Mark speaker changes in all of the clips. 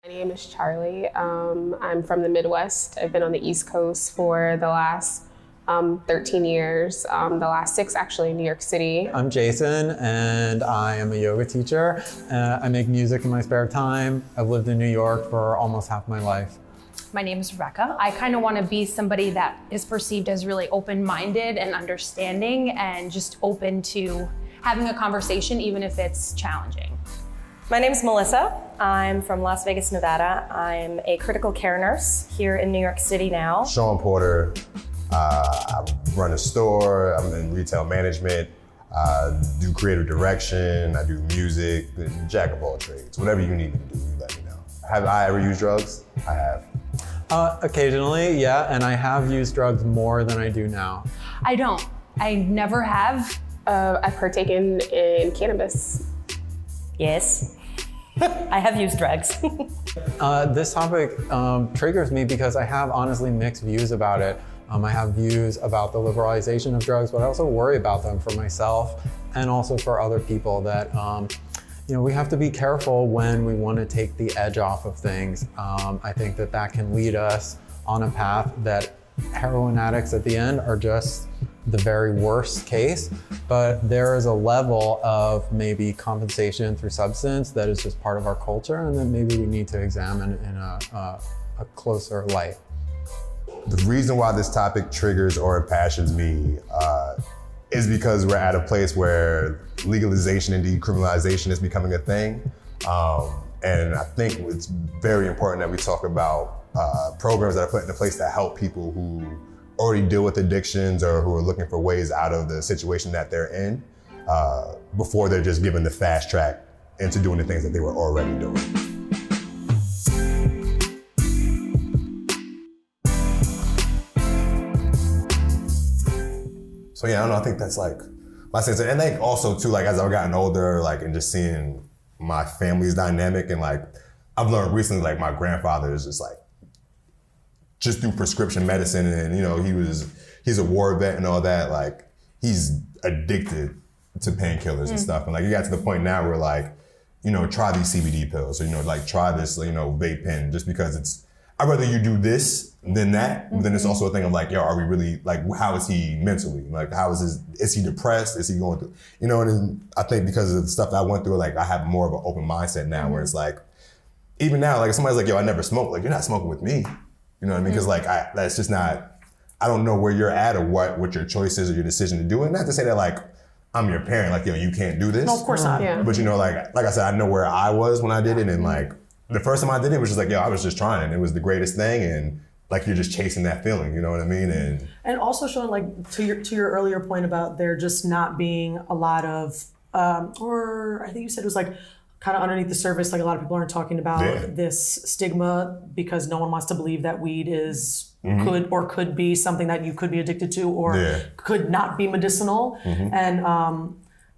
Speaker 1: My name is Charli. I'm from the Midwest. I've been on the East Coast for the last 13 years, the last 6 actually in New York City.
Speaker 2: I'm Jason and I am a yoga teacher. I make music in my spare time. I've lived in New York for almost half my life.
Speaker 3: My name is Rebecca. I kind of want to be somebody that is perceived as really open-minded and understanding and just open to having a conversation even if it's challenging.
Speaker 4: My name is Melissa. I'm from Las Vegas, Nevada. I'm a critical care nurse here in New York City now.
Speaker 5: Sean Porter. I run a store. I'm in retail management. Do creative direction. I do music. Jack of all trades. Whatever you need me to do, you let me know. Have I ever used drugs? I have.
Speaker 2: Occasionally, yeah, and I have used drugs more than I do now.
Speaker 3: I don't. I never have.
Speaker 1: I've partaken in cannabis.
Speaker 4: Yes. I have used drugs.
Speaker 2: This topic triggers me because I have honestly mixed views about it. I have views about the liberalization of drugs, but I also worry about them for myself and also for other people that, we have to be careful when we want to take the edge off of things. I think that can lead us on a path that heroin addicts at the end are just the very worst case, but there is a level of maybe compensation through substance that is just part of our culture and that maybe we need to examine in a closer light.
Speaker 5: The reason why this topic triggers or impassions me is because we're at a place where legalization and decriminalization is becoming a thing. And I think it's very important that we talk about programs that are put into place that help people who already deal with addictions or who are looking for ways out of the situation that they're in before they're just given the fast track into doing the things that they were already doing. So yeah, I don't know, I think that's like my sense. And like also too, like as I've gotten older, like and just seeing my family's dynamic and like, I've learned recently, like my grandfather is just like, just through prescription medicine and he's a war vet and all that, like he's addicted to painkillers and stuff. And like, you got to the point now where like, try these CBD pills or, like try this, vape pen just because I'd rather you do this than that. But then it's also a thing of like, yo, are we really, like, how is he mentally? Like, is he depressed? Is he going through, and I think because of the stuff that I went through, like I have more of an open mindset now where it's like, even now, like if somebody's like, yo, I never smoked, like you're not smoking with me. You know what I mean? Because like, that's just not, I don't know where you're at or what your choice is or your decision to do it. Not to say that like, I'm your parent, like, yo, you can't do this.
Speaker 4: No, of course not.
Speaker 1: Yeah.
Speaker 5: But like I said, I know where I was when I did it. And like, the first time I did it was just like, yo, I was just trying. It was the greatest thing. And like, you're just chasing that feeling, you know what I mean?
Speaker 6: And also showing like, to your earlier point about there just not being a lot of, or I think you said it was like, kind of underneath the surface, like a lot of people aren't talking about this stigma because no one wants to believe that weed is could be something that you could be addicted to or could not be medicinal. And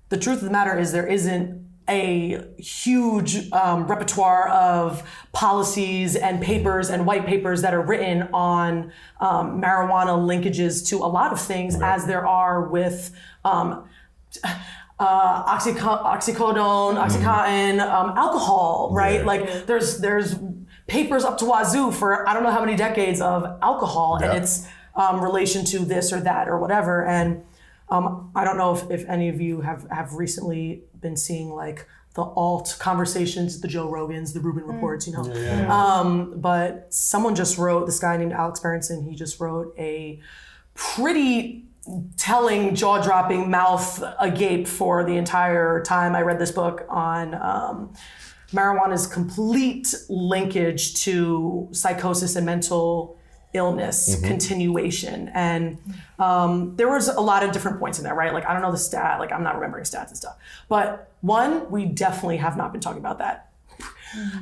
Speaker 6: the truth of the matter is there isn't a huge repertoire of policies and papers and white papers that are written on marijuana linkages to a lot of things as there are with oxycodone, Oxycontin, alcohol, right? Like there's papers up to wazoo for I don't know how many decades of alcohol and its relation to this or that or whatever. And I don't know if any of you have recently been seeing like the alt conversations, the Joe Rogans, the Rubin reports, but someone just wrote, this guy named Alex Berenson, he just wrote a pretty telling, jaw-dropping, mouth agape for the entire time I read this book on marijuana's complete linkage to psychosis and mental illness continuation. And there was a lot of different points in there, right? Like, I don't know the stat, like I'm not remembering stats and stuff. But one, we definitely have not been talking about that.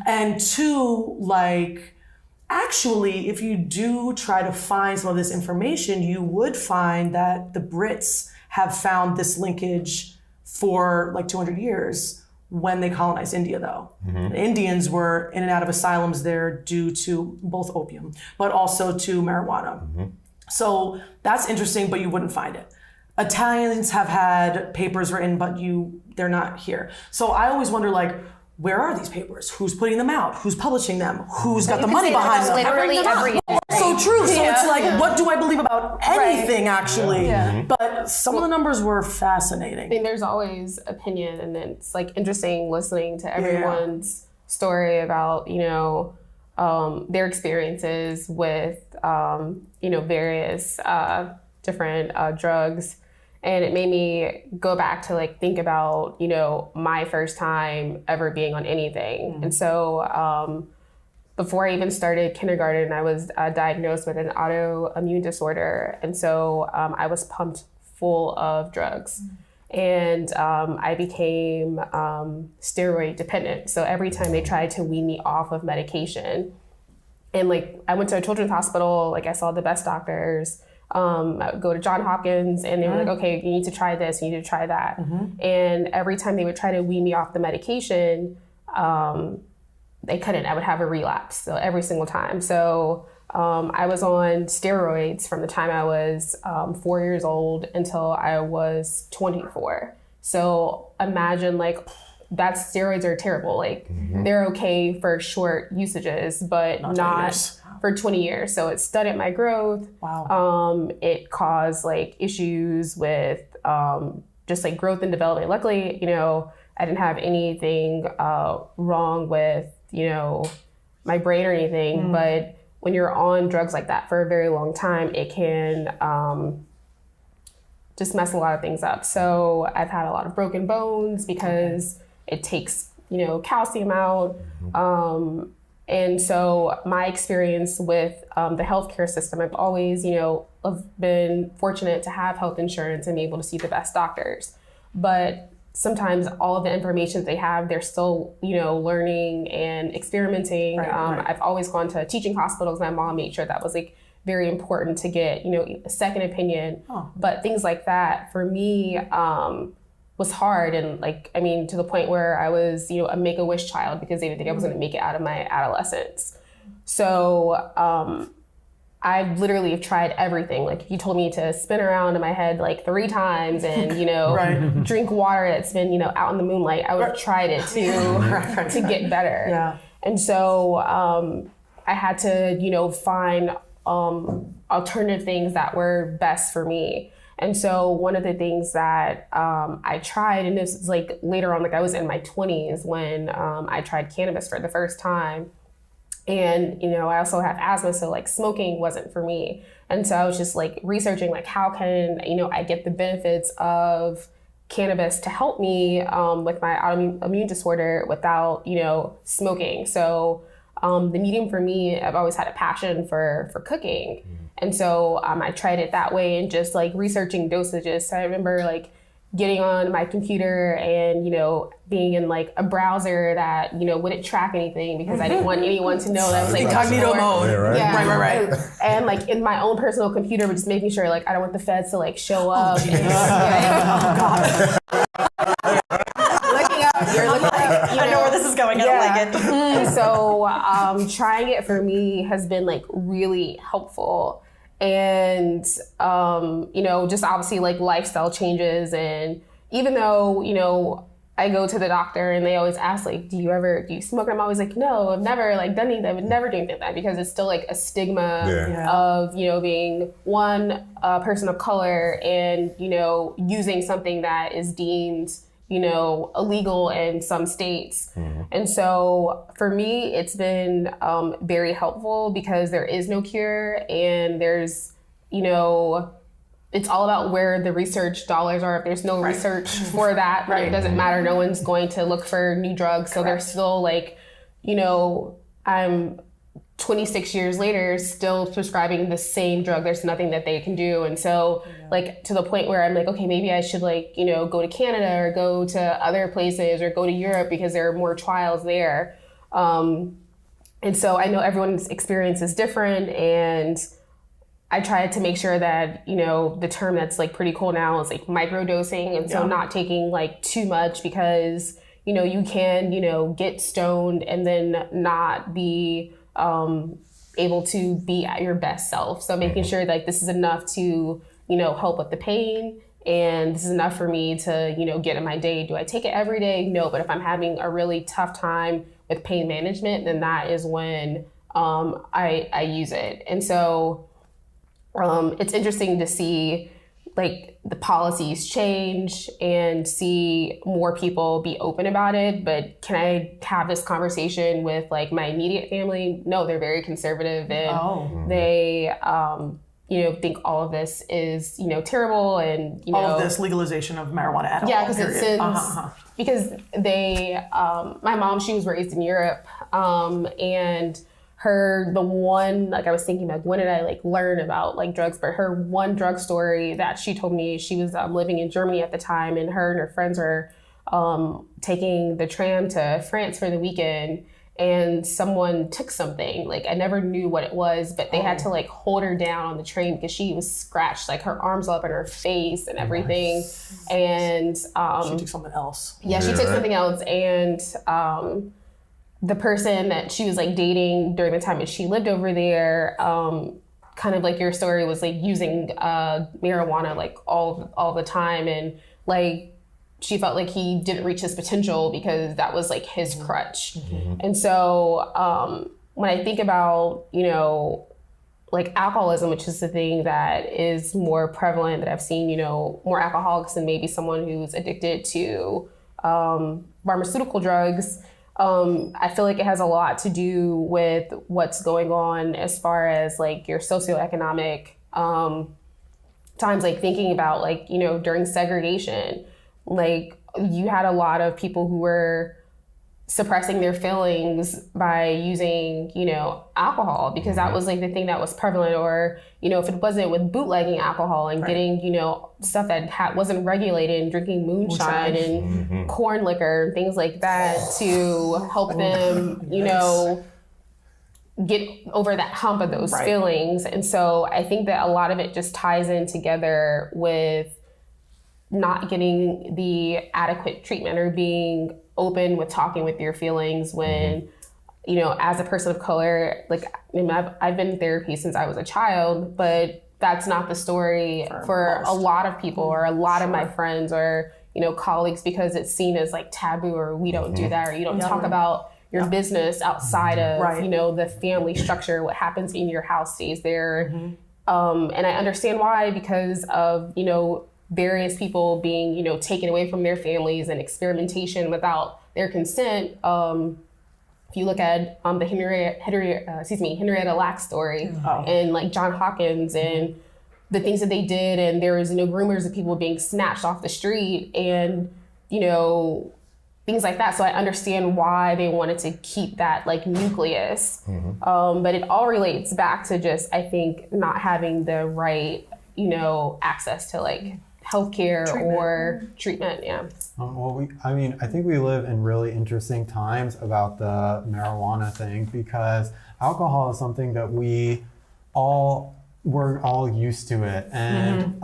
Speaker 6: And two, like, actually, if you do try to find some of this information, you would find that the Brits have found this linkage for like 200 years when they colonized India, though. The Indians were in and out of asylums there due to both opium, but also to marijuana. So that's interesting, but you wouldn't find it. Italians have had papers written, but they're not here. So I always wonder, like, where are these papers? Who's putting them out? Who's publishing them? Who's got the
Speaker 3: can
Speaker 6: money
Speaker 3: say that
Speaker 6: behind
Speaker 3: about
Speaker 6: them?
Speaker 3: literally every
Speaker 6: So true. So it's like, what do I believe about anything actually? But some of the numbers were fascinating.
Speaker 1: I mean, there's always opinion, and it's like interesting listening to everyone's story about, you know, their experiences with, you know, various different drugs. And it made me go back to like think about, you know, my first time ever being on anything. And so before I even started kindergarten, I was diagnosed with an autoimmune disorder. And so I was pumped full of drugs. And I became steroid dependent. So every time they tried to wean me off of medication, and like I went to a children's hospital, like I saw the best doctors. I would go to John Hopkins, and they were like, okay, you need to try this, you need to try that. And every time they would try to wean me off the medication, they couldn't. I would have a relapse, so every single time. So I was on steroids from the time I was 4 years old until I was 24. So imagine like, steroids are terrible. Like they're okay for short usages, but not for 20 years. So it stunted my growth.
Speaker 6: Wow.
Speaker 1: It caused like issues with just like growth and development. Luckily, you know, I didn't have anything wrong with, you know, my brain or anything, but when you're on drugs like that for a very long time, it can just mess a lot of things up. So I've had a lot of broken bones because it takes, you know, calcium out. And so my experience with the healthcare system, I've always, you know, been fortunate to have health insurance and be able to see the best doctors. But sometimes all of the information they have, they're still, you know, learning and experimenting. I've always gone to teaching hospitals. My mom made sure that was like very important to get, you know, a second opinion. But things like that for me was hard. And like, I mean, to the point where I was, you know, a Make-A-Wish child because they didn't think I was going to make it out of my adolescence. So I literally have tried everything. Like if you told me to spin around in my head like 3 times and, you know, drink water that's been, you know, out in the moonlight, I would have tried it to get better. And so I had to, you know, find alternative things that were best for me. And so one of the things that I tried, and this is like later on, like I was in my 20s when I tried cannabis for the first time. And, you know, I also have asthma, so like smoking wasn't for me. And so I was just like researching, like how can, you know, I get the benefits of cannabis to help me with my autoimmune disorder without, you know, smoking. So the medium for me, I've always had a passion for cooking. And so I tried it that way and just like researching dosages. So I remember like getting on my computer and, you know, being in like a browser that, you know, wouldn't track anything because I didn't want anyone to know that I was like
Speaker 6: incognito mode.
Speaker 1: Right. And like in my own personal computer, but just making sure like I don't want the feds to like show up. Looking up, you're looking like, you know,
Speaker 4: I know where this is going. I don't like it.
Speaker 1: And so trying it for me has been like really helpful. And, you know, just obviously like lifestyle changes. And even though, you know, I go to the doctor and they always ask like, do you smoke? And I'm always like, no, I've never like done anything. I would never do anything like that because it's still like a stigma of, you know, being a person of color and, you know, using something that is deemed, you know, illegal in some states. And so for me, it's been very helpful because there is no cure and there's, you know, it's all about where the research dollars are. If there's no research for that, it doesn't matter. No one's going to look for new drugs. So they're still like, you know, I'm 26 years later still prescribing the same drug. There's nothing that they can do. And so like to the point where I'm like, okay, maybe I should like, you know, go to Canada or go to other places or go to Europe because there are more trials there. And so I know everyone's experience is different, and I try to make sure that, you know, the term that's like pretty cool now is like microdosing. And so not taking like too much because, you know, you can, you know, get stoned and then not be able to be at your best self. So making sure like this is enough to, you know, help with the pain and this is enough for me to, get in my day. Do I take it every day? No, but if I'm having a really tough time with pain management, then that is when I use it. And so it's interesting to see like the policies change and see more people be open about it. But can I have this conversation with like my immediate family? No, they're very conservative, and they, think all of this is, terrible, and,
Speaker 6: all of this legalization of marijuana at all.
Speaker 1: Yeah, because it sends, because they, my mom, she was raised in Europe, and the one, like I was thinking like, when did I like learn about like drugs? But her one drug story that she told me, she was living in Germany at the time, and her friends were taking the tram to France for the weekend, and someone took something. Like I never knew what it was, but they had to like hold her down on the train because she was scratched, like her arms up in her face and everything. And
Speaker 6: she took something else.
Speaker 1: Yeah, she took something else, and the person that she was like dating during the time that she lived over there, kind of like your story, was like using marijuana like all the time, and like she felt like he didn't reach his potential because that was like his crutch. And so when I think about, like alcoholism, which is the thing that is more prevalent that I've seen, more alcoholics than maybe someone who's addicted to pharmaceutical drugs. I feel like it has a lot to do with what's going on as far as like your socioeconomic times, like thinking about like, during segregation, like you had a lot of people who were suppressing their feelings by using, alcohol, because that was like the thing that was prevalent, or, if it wasn't with bootlegging alcohol and getting, stuff that wasn't regulated, and drinking moonshine and corn liquor and things like that to help them, get over that hump of those feelings. And so I think that a lot of it just ties in together with not getting the adequate treatment or being open with talking with your feelings when, as a person of color, like I've been in therapy since I was a child, but that's not the story for a lot of people or a lot of my friends or, colleagues, because it's seen as like taboo, or we don't do that, or you don't talk about your business outside of, the family structure. What happens in your house stays there. And I understand why, because of, various people being, taken away from their families and experimentation without their consent. If you look at the Henrietta Lacks story and like John Hawkins and the things that they did, and there was rumors of people being snatched off the street and things like that. So I understand why they wanted to keep that like nucleus, but it all relates back to just, I think, not having the right access to like healthcare or treatment.
Speaker 2: I think we live in really interesting times about the marijuana thing, because alcohol is something that we're all used to it, and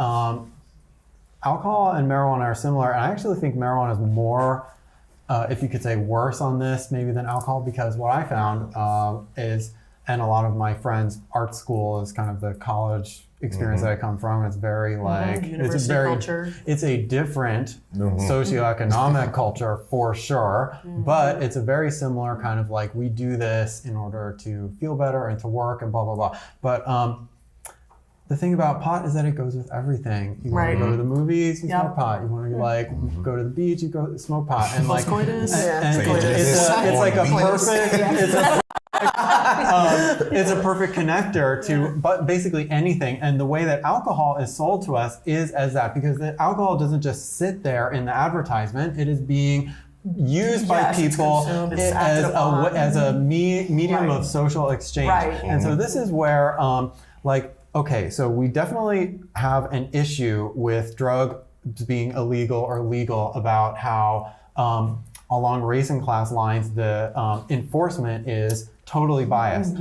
Speaker 2: alcohol and marijuana are similar. And I actually think marijuana is more, if you could say, worse on this maybe than alcohol, because what I found is, and a lot of my friends, art school is kind of the college experience that I come from. It's very like,
Speaker 6: culture.
Speaker 2: It's a different socioeconomic culture for sure, but it's a very similar kind of like, we do this in order to feel better and to work and blah, blah, blah. But the thing about pot is that it goes with everything. You want to go to the movies, you smoke pot. You want to like go to the beach, you go smoke pot. And like, it's like a perfect, it's a perfect connector to but basically anything. And the way that alcohol is sold to us is as that, because the alcohol doesn't just sit there in the advertisement. It is being used by people as a medium of social exchange. And so this is where okay, so we definitely have an issue with drugs being illegal or legal, about how along race and class lines, the enforcement is totally biased.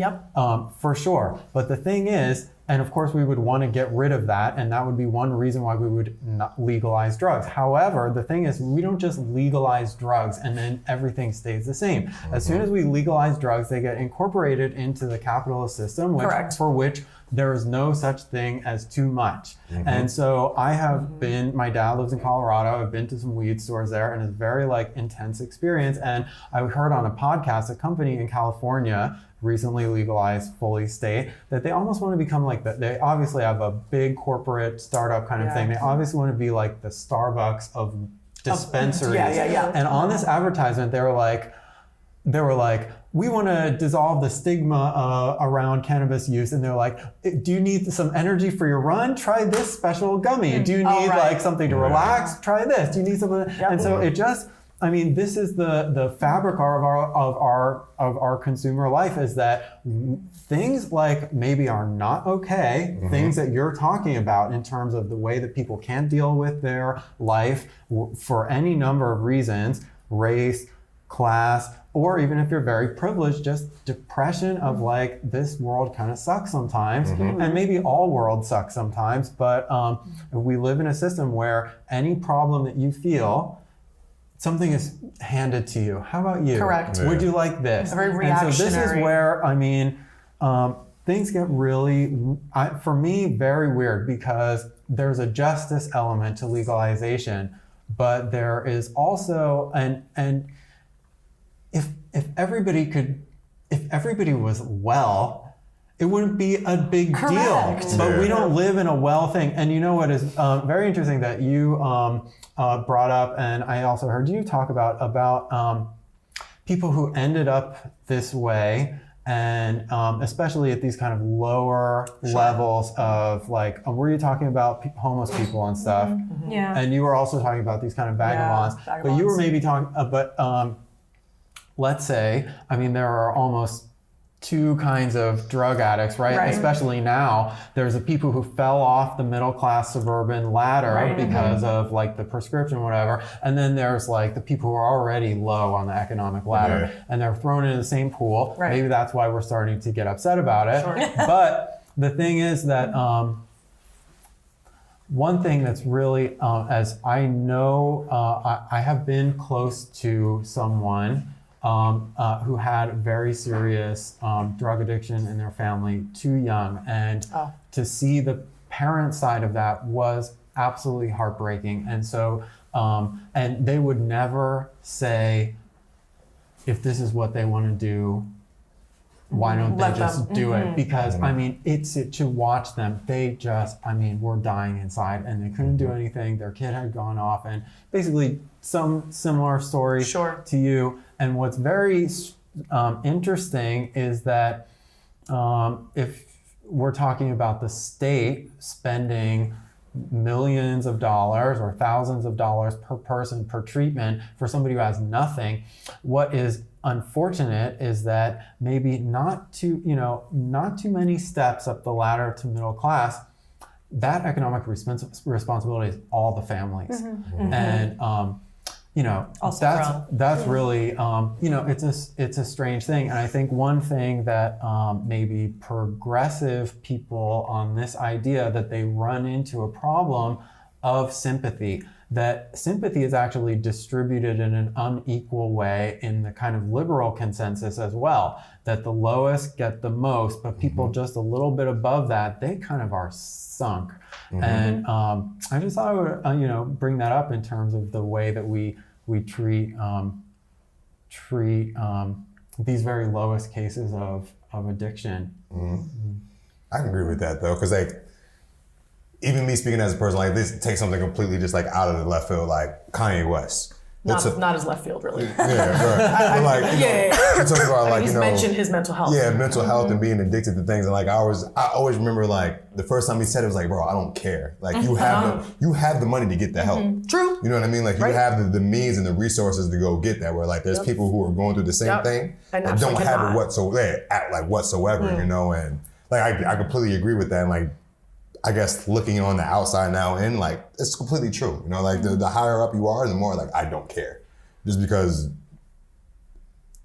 Speaker 2: For sure. But the thing is, And of course, we would want to get rid of that, and that would be one reason why we would not legalize drugs. However, the thing is, we don't just legalize drugs and then everything stays the same. As soon as we legalize drugs, they get incorporated into the capitalist system, for which there is no such thing as too much. And so I have been, my dad lives in Colorado, I've been to some weed stores there, and it's a very like intense experience. And I heard on a podcast, a company in California recently legalized fully state, that they almost want to become like that. They obviously have a big corporate startup kind of thing. They obviously want to be like the Starbucks of dispensaries. And on this advertisement, they were like, we want to dissolve the stigma around cannabis use. And they're like, do you need some energy for your run? Try this special gummy. Do you need like something to relax? Try this. Do you need something? And so it just, I mean, this is the fabric of our consumer life, is that things like maybe are not okay, things that you're talking about in terms of the way that people can't deal with their life for any number of reasons, race, class, or even if you're very privileged, just depression of like, this world kind of sucks sometimes, and maybe all world sucks sometimes, but we live in a system where any problem that you feel, something is handed to you. How about you?
Speaker 6: Correct.
Speaker 2: Would you like this?
Speaker 6: Very reactionary.
Speaker 2: And so this is where, I mean, things get really, for me, very weird, because there's a justice element to legalization, but there is also, and if everybody was well, it wouldn't be a big deal. But we don't live in a well thing. And you know what is very interesting that you brought up, and I also heard you talk about people who ended up this way, and especially at these kind of lower levels of like, were you talking about homeless people and stuff?
Speaker 4: Yeah.
Speaker 2: And you were also talking about these kind of vagabonds. But you were maybe talking, let's say, I mean, there are almost two kinds of drug addicts, right? Especially now, there's the people who fell off the middle class suburban ladder because of like the prescription or whatever. And then there's like the people who are already low on the economic ladder and they're thrown into the same pool. Maybe that's why we're starting to get upset about it. But the thing is that one thing that's really, as I know, I have been close to someone who had very serious drug addiction in their family too young. And to see the parent side of that was absolutely heartbreaking. And so, and they would never say, if this is what they want to do, why don't they just do it? Because I mean, it's to watch them, they just, I mean, were dying inside and they couldn't do anything. Their kid had gone off, and basically some similar story to you. And what's very interesting is that if we're talking about the state spending millions of dollars or thousands of dollars per person per treatment for somebody who has nothing, what is unfortunate is that maybe not too many steps up the ladder to middle class, that economic responsibility is all the families. And that's really, it's a strange thing. And I think one thing that maybe progressive people on this idea that they run into a problem of sympathy, that sympathy is actually distributed in an unequal way in the kind of liberal consensus as well, that the lowest get the most, but people just a little bit above that, they kind of are sunk. And I just thought I would, bring that up in terms of the way that we treat these very lowest cases of addiction.
Speaker 5: I can agree with that though, because like, even me speaking as a person, like this takes something completely just like out of the left field, like Kanye West.
Speaker 6: Not his left field, really.
Speaker 5: He talks about like,
Speaker 6: he's mentioned his mental health.
Speaker 5: Yeah, mental health and being addicted to things. And like I always remember like the first time he said it was like, bro, I don't care. Like you have the money to get the help.
Speaker 6: True.
Speaker 5: You know what I mean? Like you have the means and the resources to go get that. Where like there's people who are going through the same thing and don't have it whatsoever. And like I completely agree with that. And like I guess looking on the outside now in, like, it's completely true. Like the higher up you are, the more like, I don't care. Just because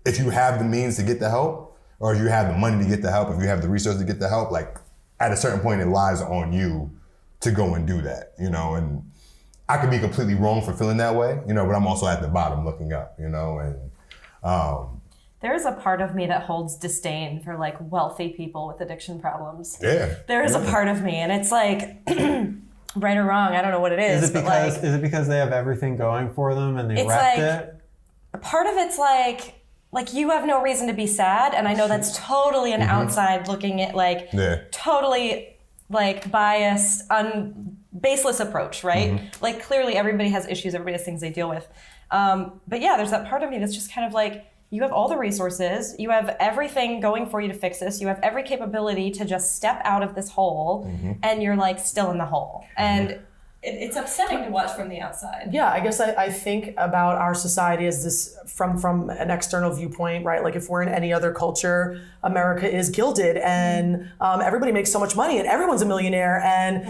Speaker 5: if you have the means to get the help, or if you have the money to get the help, if you have the resources to get the help, like, at a certain point, it lies on you to go and do that, you know, and I could be completely wrong for feeling that way, you know, but I'm also at the bottom looking up, you know, and
Speaker 4: There is a part of me that holds disdain for like wealthy people with addiction problems.
Speaker 5: yeah.
Speaker 4: There is a part of me, and it's like, right or wrong, I don't know what it is.
Speaker 2: Is it because they have everything going for them and they
Speaker 4: It's
Speaker 2: wrecked
Speaker 4: like-
Speaker 2: it?
Speaker 4: part of it's like you have no reason to be sad, and I know that's totally an outside looking at like totally like biased, baseless approach, right? Like clearly everybody has issues, everybody has things they deal with. But yeah, there's that part of me that's just kind of like, you have all the resources, you have everything going for you to fix this, you have every capability to just step out of this hole, and you're like still in the hole. And it's upsetting to watch from the outside.
Speaker 6: Yeah, I guess I think about our society as this from an external viewpoint, right? Like if we're in any other culture, America is gilded and everybody makes so much money and everyone's a millionaire and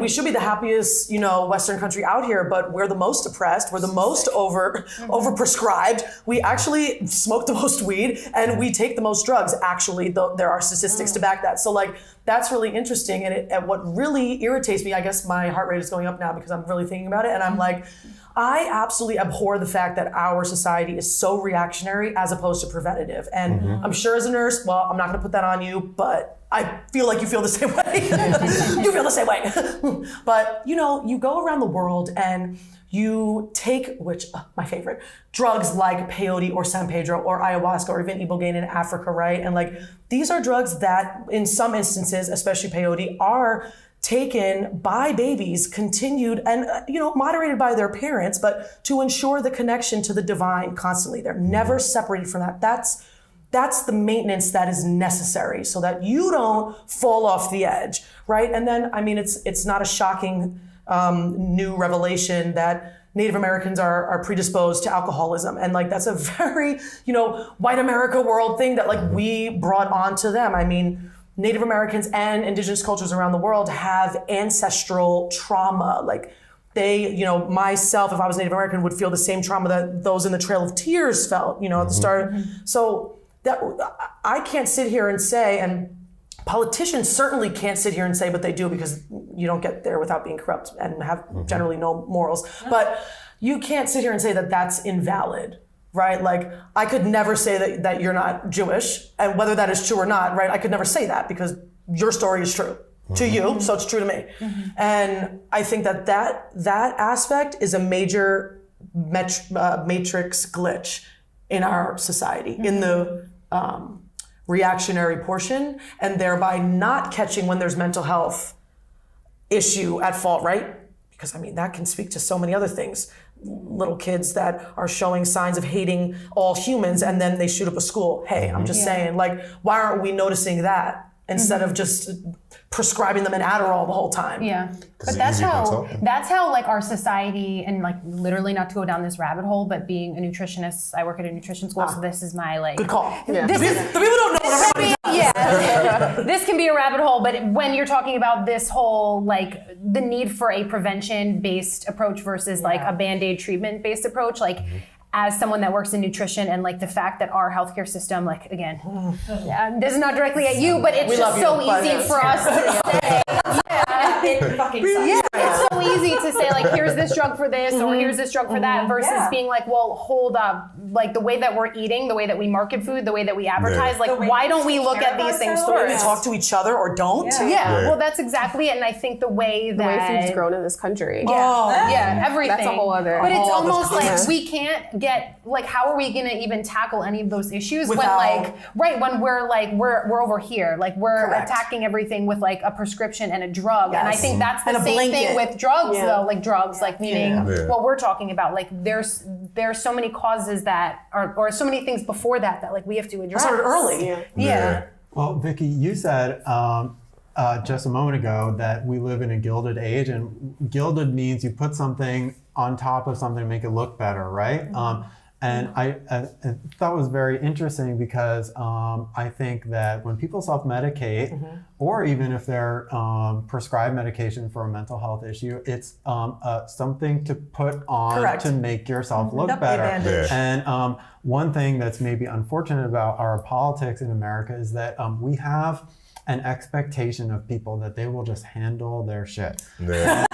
Speaker 6: we should be the happiest, you know, Western country out here, but we're the most oppressed, we're the most overprescribed. We actually smoke the most weed and we take the most drugs. Actually, there are statistics to back that. So like, that's really interesting. And what really irritates me, I guess my heart rate is going up now because I'm really thinking about it. And I'm like, I absolutely abhor the fact that our society is so reactionary as opposed to preventative. And I'm sure as a nurse, well, I'm not gonna put that on you, but I feel like you feel the same way. You feel the same way. But you know, you go around the world and you take, my favorite, drugs like peyote or San Pedro or ayahuasca or even ibogaine in Africa, right? And like, these are drugs that in some instances, especially peyote, are taken by babies, continued and, you know, moderated by their parents, but to ensure the connection to the divine constantly. They're never separated from that. That's the maintenance that is necessary so that you don't fall off the edge, right? And then, I mean, it's not a shocking new revelation that Native Americans are predisposed to alcoholism. And like, that's a very, you know, white America world thing that like we brought onto them. I mean, Native Americans and indigenous cultures around the world have ancestral trauma. Like they, you know, myself, if I was Native American, would feel the same trauma that those in the Trail of Tears felt, you know, at the start. So that I can't sit here and say, and politicians certainly can't sit here and say, but they do because you don't get there without being corrupt and have generally no morals. But you can't sit here and say that that's invalid, right? Like I could never say that you're not Jewish, and whether that is true or not, right? I could never say that because your story is true to you, so it's true to me. And I think that aspect is a major matrix glitch in our society, in the reactionary portion, and thereby not catching when there's mental health issue at fault, right? Because I mean, that can speak to so many other things. Little kids that are showing signs of hating all humans and then they shoot up a school. Hey, I'm just saying, like, why aren't we noticing that instead of just prescribing them an Adderall the whole time?
Speaker 3: Yeah, but that's how like our society, and like literally not to go down this rabbit hole, but being a nutritionist, I work at a nutrition school, so this is my like.
Speaker 6: Good call. Yeah.
Speaker 3: This is,
Speaker 6: the people don't know what everybody does.
Speaker 3: Yeah, this can be a rabbit hole, but when you're talking about this whole like the need for a prevention-based approach versus like a Band-Aid treatment-based approach, like. As someone that works in nutrition and like the fact that our healthcare system, like again, this is not directly at you, but it's just so easy for us to say.
Speaker 4: It fucking sucks.
Speaker 3: Yeah, it's so easy to say like, here's this drug for this or here's this drug for that versus being like, well, hold up. Like the way that we're eating, the way that we market food, the way that we advertise, like why don't we look at these things
Speaker 6: We
Speaker 3: first?
Speaker 6: talk to each other or don't.
Speaker 3: Yeah, well, that's exactly it. And I think the way
Speaker 1: food's grown in this country.
Speaker 3: Everything.
Speaker 1: That's a whole other.
Speaker 3: But it's almost like
Speaker 6: concept.
Speaker 3: we can't get like, how are we going to even tackle any of those issues
Speaker 6: Without-
Speaker 3: when we're over here, like we're
Speaker 6: Correct.
Speaker 3: attacking everything with like a prescription and a drug. And I
Speaker 6: Yes.
Speaker 3: think that's the
Speaker 6: And a
Speaker 3: same thing
Speaker 6: blanket.
Speaker 3: with drugs though, like drugs, like meaning
Speaker 5: Yeah.
Speaker 3: what we're talking about. Like there's so many causes that are, or so many things before that like we have to address.
Speaker 6: Started early.
Speaker 3: Yeah.
Speaker 2: Well, Vicky, you said just a moment ago that we live in a gilded age, and gilded means you put something on top of something to make it look better, right? And I thought it was very interesting because I think that when people self-medicate, or even if they're prescribed medication for a mental health issue, it's something to put on to make yourself look better. And one thing that's maybe unfortunate about our politics in America is that we have an expectation of people that they will just handle their shit.
Speaker 5: Yeah.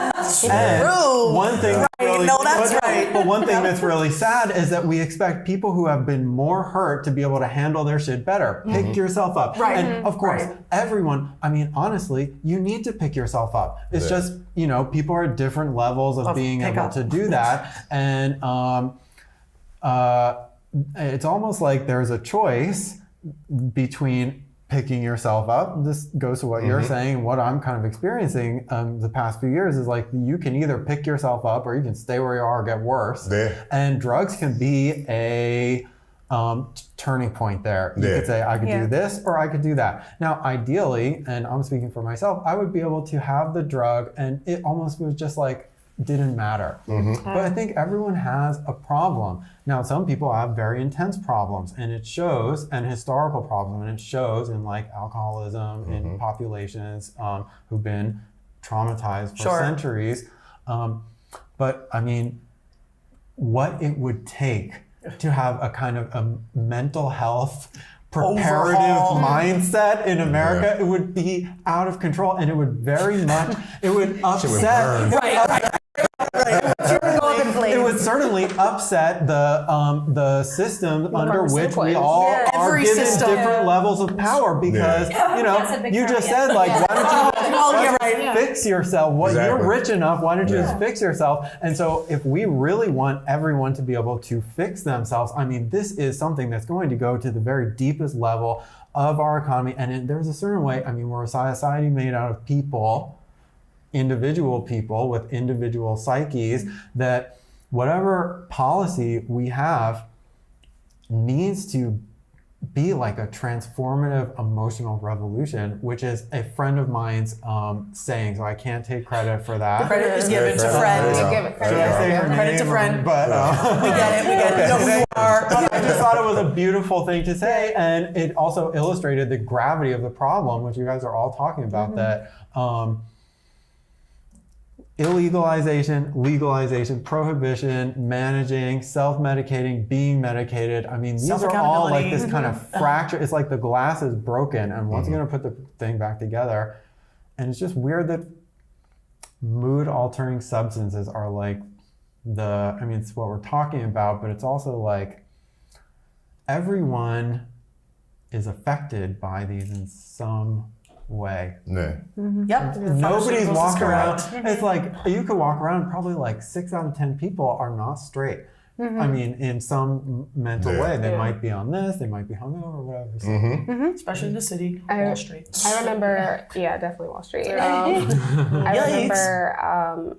Speaker 2: And one thing
Speaker 6: But
Speaker 2: one thing that's really sad is that we expect people who have been more hurt to be able to handle their shit better. Pick yourself up.
Speaker 6: Right.
Speaker 2: And of course, everyone, I mean, honestly, you need to pick yourself up. It's just, you know, people are at different levels of being able to do that. And it's almost like there's a choice between picking yourself up. This goes to what you're saying. What I'm kind of experiencing the past few years is like you can either pick yourself up or you can stay where you are or get worse.
Speaker 5: Yeah.
Speaker 2: And drugs can be a turning point there. You could say, I could do this or I could do that. Now, ideally, and I'm speaking for myself, I would be able to have the drug and it almost was just like, didn't matter. But I think everyone has a problem. Now, some people have very intense problems and it shows, and historical problems, and it shows in like alcoholism in populations who've been traumatized for centuries. But I mean, what it would take to have a kind of a mental health preparative mindset in America, it would be out of control and it would very much, it would upset. It would certainly upset the system under which we all are given different levels of power because, you know, you just said like, why don't you fix yourself? You're rich enough, why don't you just fix yourself? And so if we really want everyone to be able to fix themselves, I mean, this is something that's going to go to the very deepest level of our economy. And there's a certain way, I mean, we're a society made out of people, individual people with individual psyches, that whatever policy we have needs to be like a transformative emotional revolution, which is a friend of mine's saying, so I can't take credit for that.
Speaker 6: Credit is given to friend.
Speaker 1: Give it credit.
Speaker 6: Credit to friend.
Speaker 2: But
Speaker 6: We get it. You know who you are.
Speaker 2: I just thought it was a beautiful thing to say, and it also illustrated the gravity of the problem, which you guys are all talking about, that illegalization, legalization, prohibition, managing, self-medicating, being medicated. I mean, these are all like this kind of fracture. It's like the glass is broken and once you're gonna put the thing back together. And it's just weird that mood altering substances are like I mean, it's what we're talking about, but it's also like everyone is affected by these in some way.
Speaker 6: Yep.
Speaker 2: Nobody's walking around. It's like you could walk around, probably like 6 out of 10 people are not straight. I mean, in some mental way, they might be on this, they might be hungover or whatever. So.
Speaker 6: Especially in the city, Wall Street.
Speaker 1: I remember, definitely Wall Street. I remember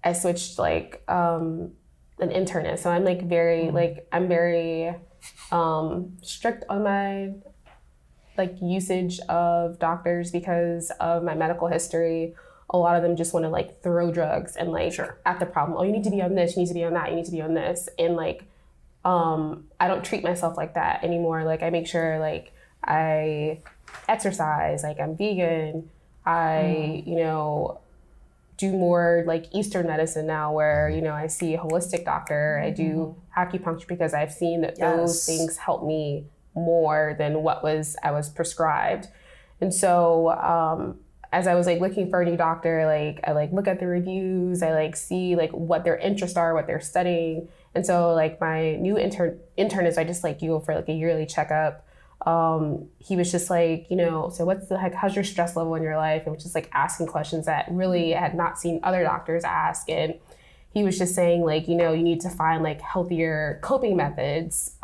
Speaker 1: I switched like an internist, so I'm like very I'm very strict on my like usage of doctors because of my medical history. A lot of them just want to like throw drugs and like at the problem. Oh, you need to be on this, you need to be on that, you need to be on this. And like, I don't treat myself like that anymore. Like I make sure like I exercise, like I'm vegan. I, you know, do more like Eastern medicine now where, you know, I see a holistic doctor. I do acupuncture because I've seen that those things help me more than what I was prescribed. And so as I was like looking for a new doctor, like I like look at the reviews, I like see like what their interests are, what they're studying. And so like my new internist, I just like go for like a yearly checkup. He was just like, you know, so how's your stress level in your life? And was just like asking questions that really I had not seen other doctors ask. And he was just saying like, you know, you need to find like healthier coping methods.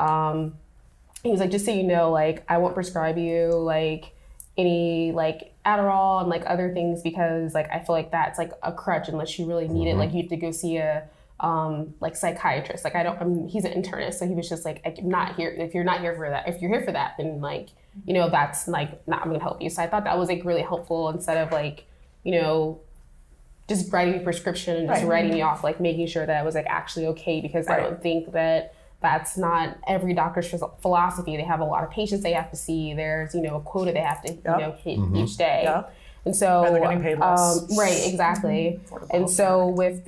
Speaker 1: He was like, just so you know, like, I won't prescribe you like any like Adderall and like other things because like I feel like that's like a crutch unless you really need it. Like you have to go see a like psychiatrist. Like he's an internist, so he was just like, I'm not here. If you're not here for that, if you're here for that, then like, you know, that's like not I'm gonna help you. So I thought that was like really helpful instead of like, you know, just writing a prescription and just writing me off, like making sure that I was like actually okay because I don't think that's not every doctor's philosophy. They have a lot of patients they have to see. There's, you know, a quota they have to, you know, hit each day. And so,
Speaker 6: and they're getting paid less.
Speaker 1: Right, exactly. And so with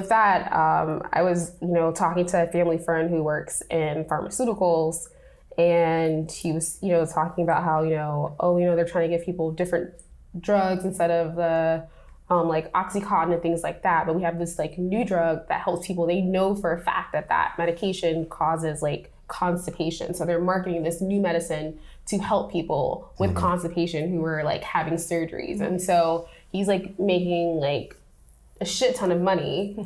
Speaker 1: that, I was, you know, talking to a family friend who works in pharmaceuticals, and he was, talking about how, they're trying to give people different drugs instead of the like Oxycontin and things like that. But we have this like new drug that helps people. They know for a fact that medication causes like constipation. So they're marketing this new medicine to help people with constipation who are like having surgeries. And so he's like making like a shit ton of money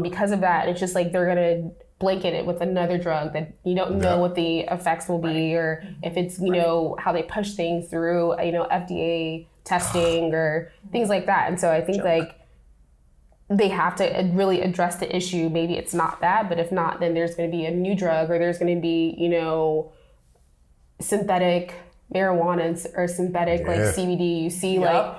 Speaker 1: because of that. It's just like they're gonna blanket it with another drug that you don't know what the effects will be, or if it's how they push things through FDA testing or things like that. And so I think like they have to really address the issue. Maybe it's not that, but if not, then there's going to be a new drug, or there's going to be synthetic marijuana or synthetic like CBD. You see like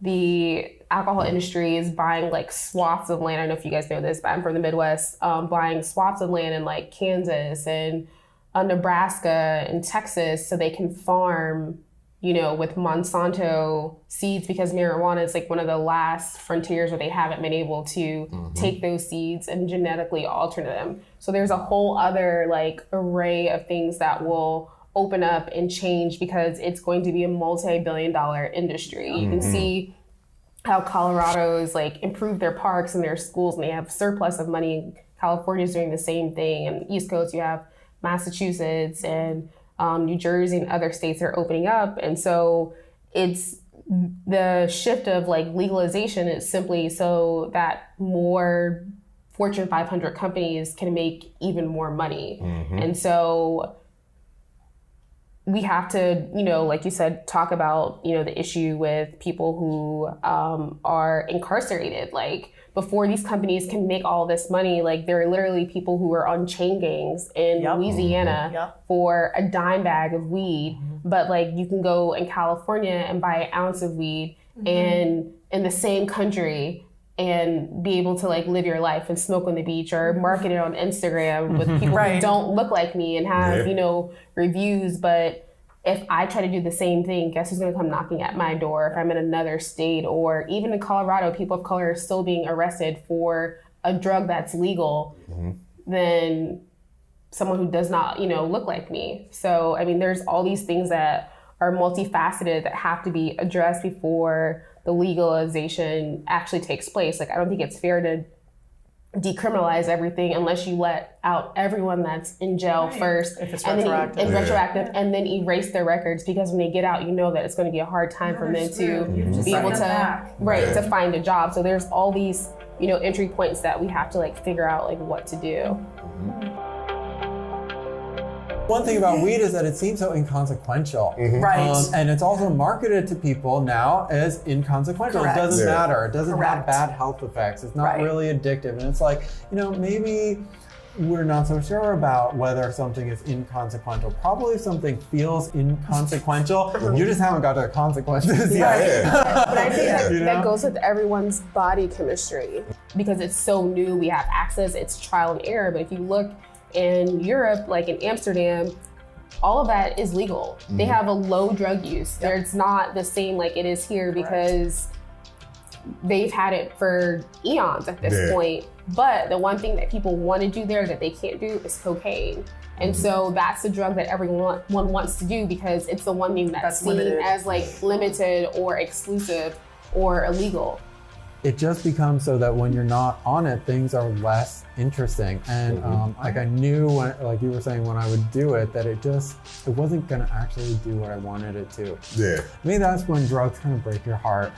Speaker 1: the alcohol industry is buying like swaths of land. I don't know if you guys know this, but I'm from the Midwest, buying swaths of land in like Kansas and Nebraska and Texas so they can farm with Monsanto seeds, because marijuana is like one of the last frontiers where they haven't been able to take those seeds and genetically alter them. So there's a whole other like array of things that will open up and change, because it's going to be a multi-billion-dollar industry. You can see how Colorado's like improved their parks and their schools, and they have surplus of money. California's doing the same thing. And the East Coast, you have Massachusetts and New Jersey and other states are opening up. And so it's the shift of like legalization is simply so that more Fortune 500 companies can make even more money. And so we have to, like you said, talk about, the issue with people who are incarcerated. Like before these companies can make all this money, like there are literally people who are on chain gangs in Louisiana for a dime bag of weed. But like you can go in California and buy an ounce of weed and in the same country and be able to like live your life and smoke on the beach or market it on Instagram with people who don't look like me and have, reviews. But if I try to do the same thing, guess who's going to come knocking at my door if I'm in another state? Or even in Colorado, people of color are still being arrested for a drug that's legal than someone who does not, look like me. So, I mean, there's all these things that are multifaceted that have to be addressed before the legalization actually takes place. Like, I don't think it's fair to decriminalize everything unless you let out everyone that's in jail first,
Speaker 6: if it's
Speaker 1: and
Speaker 6: retroactive.
Speaker 1: then retroactive, and then erase their records, because when they get out, that it's going to be a hard time for them to be able to to find a job. So there's all these entry points that we have to like figure out like what to do.
Speaker 2: One thing about weed is that it seems so inconsequential.
Speaker 6: Right.
Speaker 2: And it's also marketed to people now as inconsequential.
Speaker 6: Correct.
Speaker 2: It doesn't matter. It doesn't have
Speaker 6: Correct.
Speaker 2: bad health effects. It's not really addictive. And it's like, maybe we're not so sure about whether something is inconsequential. Probably if something feels inconsequential, you just haven't got to the consequences yet.
Speaker 1: But I think that goes with everyone's body chemistry, because it's so new. We have access. It's trial and error. But if you look in Europe, like in Amsterdam, all of that is legal. They have a low drug use. It's not the same like it is here, because they've had it for eons at this point. But the one thing that people want to do there that they can't do is cocaine. And so that's the drug that everyone wants to do, because it's the one thing that's seen as like limited or exclusive or illegal.
Speaker 2: It just becomes so that when you're not on it, things are less interesting. And like I knew, like you were saying, when I would do it, that it wasn't gonna actually do what I wanted it to. Maybe that's when drugs kind of break your heart.